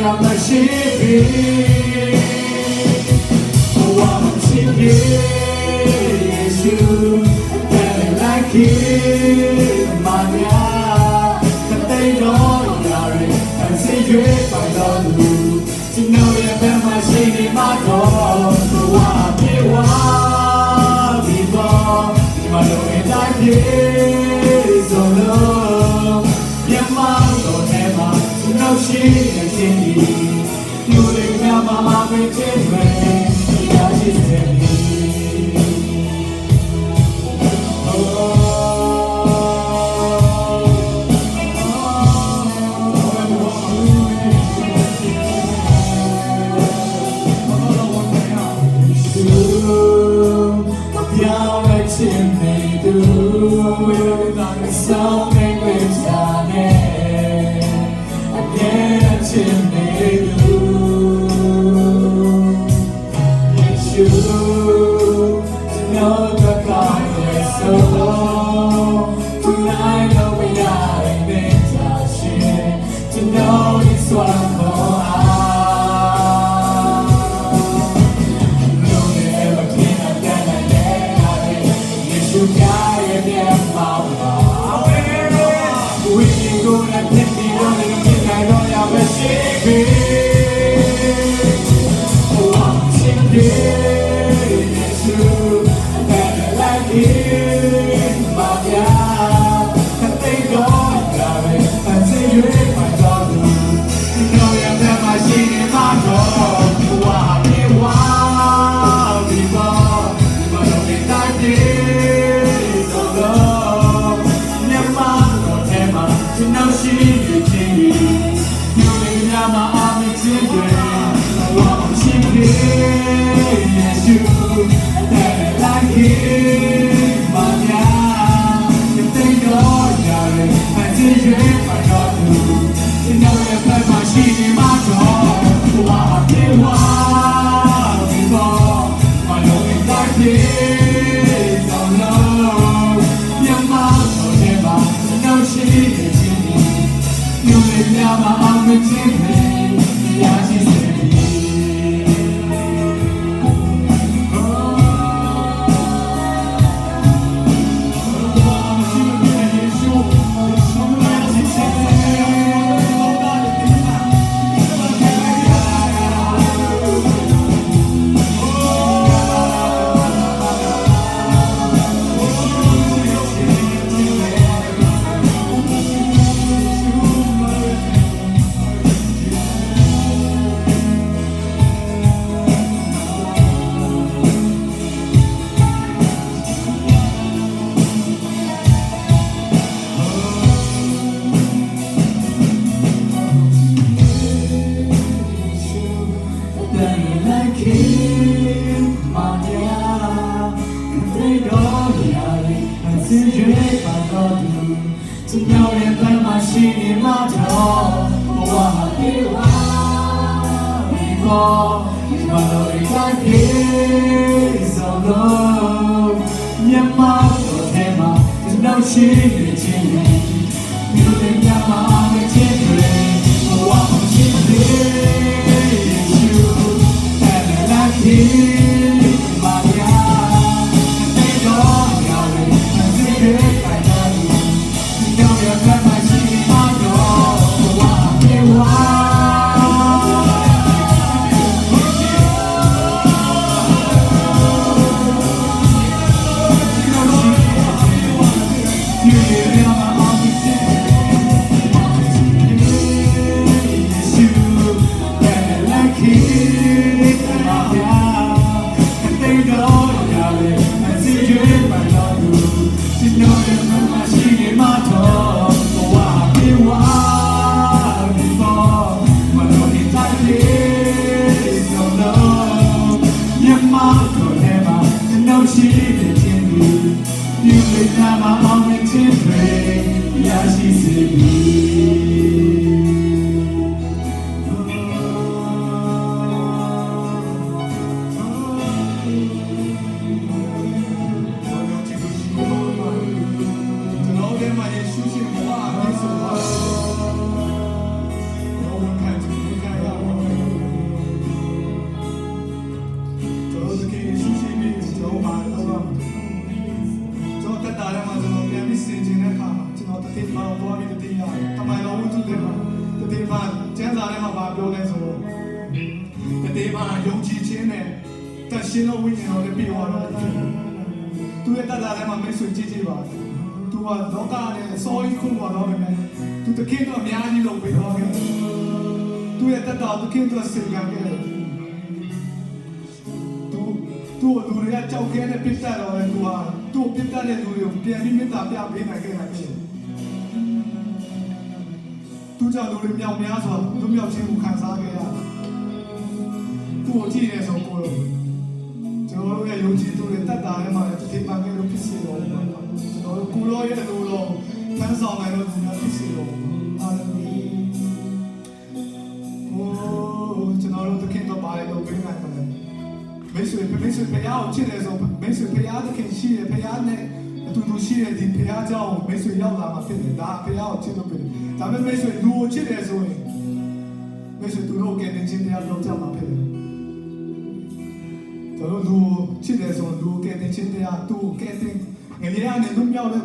ရမရှိပြီဘဝမရှိပြီယေရှုတဲ့လိုက်ခင်မာယာတသိတော်ရာရဲ့အစီရွေးပိုင်တော်သူကျွန်တော်ရဲ့ဘက်မှာရှိနေမှာတော့ဘဝပြေဝဒီပေါ်ဒီမှာတော့အတိုင်းပြေဆိုလို့မြတ်မောင်တော်ထဲမှာကျွန်တော်ရှိနေခြင်းဒီလူတွေများမှာပဲခြင်းပဲရရှိစေပြီ ပြောလဲဆိုတော့တတိမာယုံကြည်ခြင်းနဲ့တရှင်တော်ဝိညာဉ်တော်နဲ့ပြေဝတော့သူရဲ့တတ်တာထဲမှာမိတ်ဆွေကြည့်ကြည့်ပါသူကလောကနဲ့အစိုးရခုပေါ်တော့မယ်သူတခင်တော့အများကြီးလုပ်ပေးတော့တယ်သူရဲ့တတ်တာတခင်တော့စေကံခဲ့တယ်သူလူတွေကကြောက်ခဲနဲ့ပြစ်တတ်တော့တယ်သူပြစ်တတ်တဲ့လူတွေကိုပြန်ပြီးမေတ္တာပြပေးနိုင်ခဲ့တာဖြစ်သူကြောင့်လူတွေမြောက်များစွာလူမြောက်ခြင်းကိုခံစားခဲ့ရတယ်သူ့ကိုကြည့်နေဆိုကိုကျွန်တော်တို့ရဲ့ယုံကြည်သူတွေတတ်တာထဲမှာလည်းဒီပန်ကဲလို့ဖြစ်စေတော့ကျွန်တော်တို့ကိုရောရဲ့လူတော်ဖန်ဆောင်နိုင်လို့ဒီမှာဖြစ်စေတော့ဟာလေကျွန်တော်တို့တခင်တော့ပါတယ်လို့ပြောနိုင်တယ်မိတ်ဆွေဖျားကိုချစ်တယ်ဆိုမိတ်ဆွေဖျားတခင်ရှိတယ်ဖျားနဲ့အတူတူရှိတဲ့ဒီဖျားเจ้าမိတ်ဆွေရောက်လာမှဖြစ်တယ်ဒါဖျားကိုချစ်လို့ဖြစ်တယ်ဒါပေမဲ့မိတ်ဆွေလူကိုချစ်တယ်ဆိုရင်မိတ်ဆွေသူတို့ကလည်းချင်းတရားပြောကြမှာဖြစ်တယ်ကျွန်တော်လူချစ်တယ်ဆိုလူကဲတင်ချင်းတရားသူကဲတင်ငရေကနေလွတ်မြောက်တဲ့